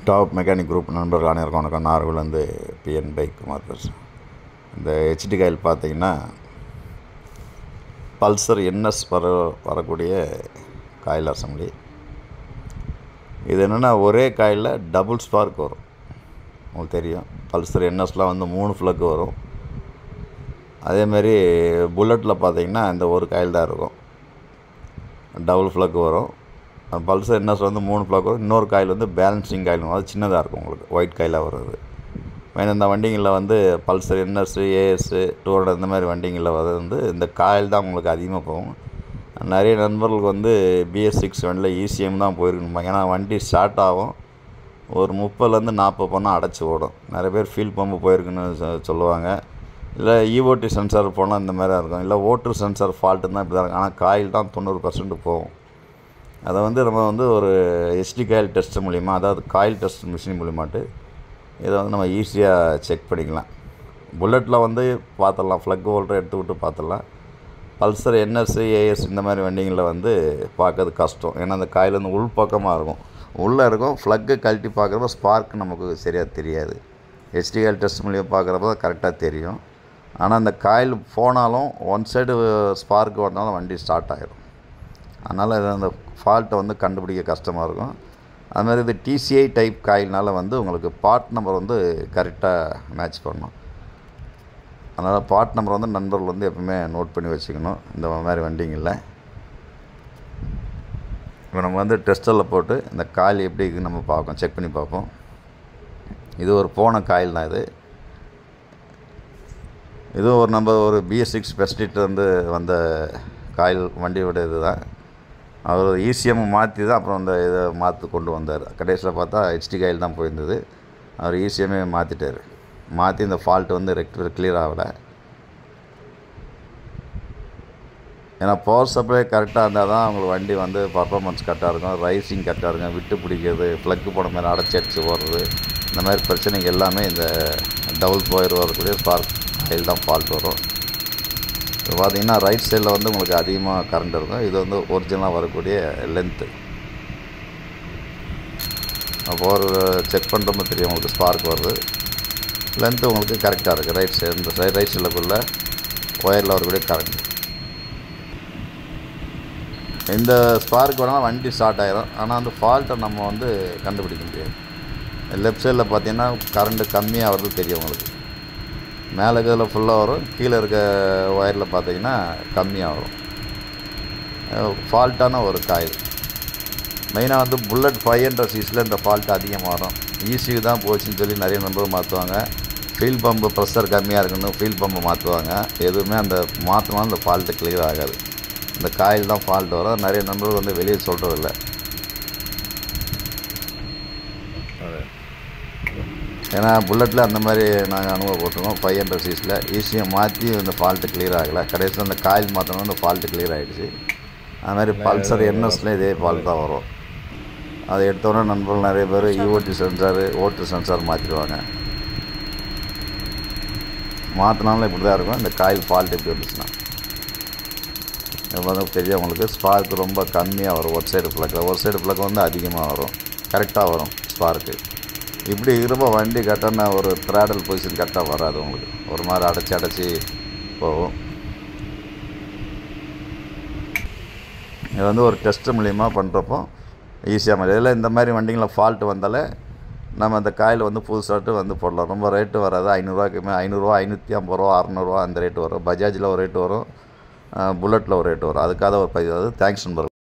Top mechanic group நண்பர்கள் அனைவருக்கும் வணக்கம். நாகர்கோவிலேருந்து பிஎன் பைக் குமார் பேசுகிறேன். இந்த ஹெச்டி காயில் பார்த்தீங்கன்னா பல்சர் என்எஸ் வரக்கூடிய காயில் அசம்பிளி. இது என்னென்னா ஒரே காயில் டபுள் ஸ்பார்க் வரும். உங்களுக்கு தெரியும், பல்சர் என்எஸ்லாம் வந்து 3 ஃப்ளக் வரும். அதேமாரி புல்லட்டில் பார்த்தீங்கன்னா இந்த ஒரு காயில் தான் இருக்கும், டபுள் ஃப்ளக் வரும். பல்சர் என்எஸ் வந்து 3 ஃப்ளக் வரும். இன்னொரு காயில் வந்து பேலன்சிங் காயில், அது சின்னதாக இருக்கும், உங்களுக்கு ஒயிட் காயிலாக வருது. மெயின் இந்த வண்டிங்களில் வந்து பல்சர் என்எஸ், ஏஎஸ் 200 இந்த மாதிரி வண்டிங்களில் வந்து இந்த காயில் தான் உங்களுக்கு அதிகமாக போகும். நிறைய நண்பர்களுக்கு வந்து BS6 வண்டியில் ECM தான் போயிருக்கணும்பாங்க. ஏன்னா வண்டி ஸ்டார்ட் ஆகும், ஒரு 30லேருந்து 40 போனால் அடைச்சி ஓடும். நிறைய பேர் ஃபீல் பம்பு போயிருக்குன்னு சொல்லுவாங்க. இல்லை EOT சென்சார் போனால் இந்த மாதிரி தான் இருக்கும். இல்லை ஓட்டு சென்சார் ஃபால்ட்டு தான் இப்படி தான் இருக்கும். ஆனால் காயில் தான் 90% போகும். அதை வந்து நம்ம வந்து ஒரு ஹெச்டி காயில் டெஸ்ட் மூலிமா, அதாவது காயில் டெஸ்ட் மிஷின் மூலிமாட்டு இதை வந்து நம்ம ஈஸியாக செக் பண்ணிக்கலாம். புல்லட்டில் வந்து பார்த்துடலாம், ஃப்ளக் ஹோல்டர் எடுத்து விட்டு பார்த்துடலாம். பல்சர் என்எஸ், ஏஎஸ் இந்த மாதிரி வண்டிங்களில் வந்து பார்க்கறது கஷ்டம். ஏன்னா அந்த காயில் வந்து உள்பக்கமாக இருக்கும், உள்ளே இருக்கும். ஃப்ளக்கு கழட்டி பார்க்குறப்ப ஸ்பார்க் நமக்கு சரியாக தெரியாது. ஹெச்டி காயில் டெஸ்ட் மூலிமா பார்க்குறப்ப தான் கரெக்டாக தெரியும். ஆனால் அந்த காயில் போனாலும் ஒன் சைடு ஸ்பார்க் வந்தாலும் வண்டி ஸ்டார்ட் ஆகிடும். அதனால் இது அந்த ஃபால்ட்டை வந்து கண்டுபிடிக்க கஷ்டமாக இருக்கும். அதுமாதிரி இது TCI டைப் காயில்னால வந்து உங்களுக்கு பார்ட் நம்பர் வந்து கரெக்டாக மேட்ச் பண்ணணும். அதனால் பார்ட் நம்பர் வந்து நண்பர்கள் வந்து எப்பவுமே நோட் பண்ணி வச்சுக்கணும் இந்த மாதிரி வண்டிங்களில். இப்போ நம்ம வந்து டெஸ்டரில் போட்டு இந்த காயில் எப்படி இருக்குதுன்னு நம்ம பார்ப்போம், செக் பண்ணி பார்ப்போம். இது ஒரு போன காயில் தான். இது ஒரு ஒரு BS6 பெஸ்டிட்டு வந்த காயில் வண்டியோட இது தான். அவர் ECM மாற்றி தான் அப்புறம் அந்த இதை மாற்றி கொண்டு வந்தார். கடைசியில் பார்த்தா ஹெச்டி காயில் தான் போயிருந்தது. அவர் ECMே மாற்றிட்டார். மாற்றி இந்த ஃபால்ட் வந்து கிளியர் ஆகலை. ஏன்னா பவர் சப்ளை கரெக்டாக இருந்தால் தான் அவங்களுக்கு வண்டி வந்து பர்ஃபார்மன்ஸ் கரெக்டாக இருக்கும், ரைசிங் கரெக்டாக இருக்கும், விட்டு பிடிக்கிறது, ஃப்ளக்கு போன மாதிரி அடைச்சி போடுறது, இந்த மாதிரி பிரச்சனைகள் எல்லாமே இந்த டபுள் போயர் வரக்கூடிய ஸ்பார்க் காயில் தான் ஃபால்ட் வரும். இப்போ பார்த்தீங்கன்னா ரைட் சைடில் வந்து உங்களுக்கு அதிகமாக கரண்ட் இருக்கும். இது வந்து ஒரிஜினலாக வரக்கூடிய லென்த்து. அப்போ ஒரு செக் பண்ணுறப்ப தெரியும் உங்களுக்கு ஸ்பார்க் வருது. லென்த்து உங்களுக்கு கரெக்டாக இருக்குது. ரைட் சைடு இந்த ரைட் சைடில் ஒயரில் வரக்கூடிய கரண்ட். இந்த ஸ்பார்க் வரனால வண்டி ஸ்டார்ட் ஆகிடும். ஆனால் அந்த ஃபால்ட்டை நம்ம வந்து கண்டுபிடிக்க முடியாது. லெஃப்ட் சைடில் பார்த்தீங்கன்னா கரண்ட்டு கம்மியாக வருது தெரியும் உங்களுக்கு. மேலே இருக்கிறதுல ஃபுல்லாக வரும், கீழே இருக்க ஒயரில் பார்த்தீங்கன்னா கம்மியாக வரும். ஃபால்ட்டான ஒரு காயில். மெயினாக வந்து புல்லட் 500cc இந்த ஃபால்ட் அதிகமாக வரும். ECU தான் போச்சுன்னு சொல்லி நிறைய நண்பர்கள் மாற்றுவாங்க. ஃபீல் பம்பு ப்ரெஷர் கம்மியாக இருக்குன்னு ஃபீல் பம்பு மாற்றுவாங்க. எதுவுமே அந்த மாற்றினாலும் அந்த ஃபால்ட்டு கிளியர் ஆகாது. இந்த காயில் தான் ஃபால்ட் வரும். நிறைய நண்பர்கள் வந்து வெளியே சொல்கிறதில்ல. ஏன்னா புல்லட்டில் அந்த மாதிரி நாங்கள் அனுபவப்பட்டிருக்கோம். 500cc ECM மாற்றி இந்த ஃபால்ட்டு கிளியர் ஆகலை. கடைசியில் அந்த காயில் மாற்றணும், இந்த ஃபால்ட்டு கிளியர் ஆகிடுச்சு. அதுமாதிரி பல்சர் என்எஸ்ல இதே ஃபால்ட் தான் வரும். அதை எடுத்தோடனே நண்பர்கள் நிறைய பேர் EOT சென்சார், ஓட்டு சென்சார் மாற்றிடுவாங்க. மாற்றினாலும் இப்படி தான் இருக்கும். இந்த காயில் ஃபால்ட் எப்படி வந்துச்சுன்னா இப்போ வந்து பெரியவங்களுக்கு ஸ்பார்க் ரொம்ப கம்மியாக வரும். ஒரு சைடு ஃப்ளக் வந்து அதிகமாக வரும், கரெக்டாக வரும் ஸ்பார்க்கு. இப்படி இருக்கிறப்ப வண்டி கரெக்டான ஒரு த்ராடல் பொசிஷன் கரெக்டாக வராது உங்களுக்கு. ஒரு மாதிரி அடைச்சி போகும். இது வந்து ஒரு டெஸ்ட் மூலிமா பண்ணுறப்போ ஈஸியாக மாதிரி. இதில் இந்த மாதிரி வண்டிங்களில் ஃபால்ட்டு வந்தாலே நம்ம அந்த காயில் வந்து புதுசாட்டு வந்து போடலாம். ரொம்ப ரேட்டு வராது. 500ரூவாய்க்குமே 500, 550 ரூபா, 600 அந்த ரேட்டு வரும். பஜாஜில் ஒரு ரேட்டு வரும், புல்லட்டில் ஒரு ரேட்டு வரும். அதுக்காக ஒரு தேங்க்ஸ் நண்பர்கள்.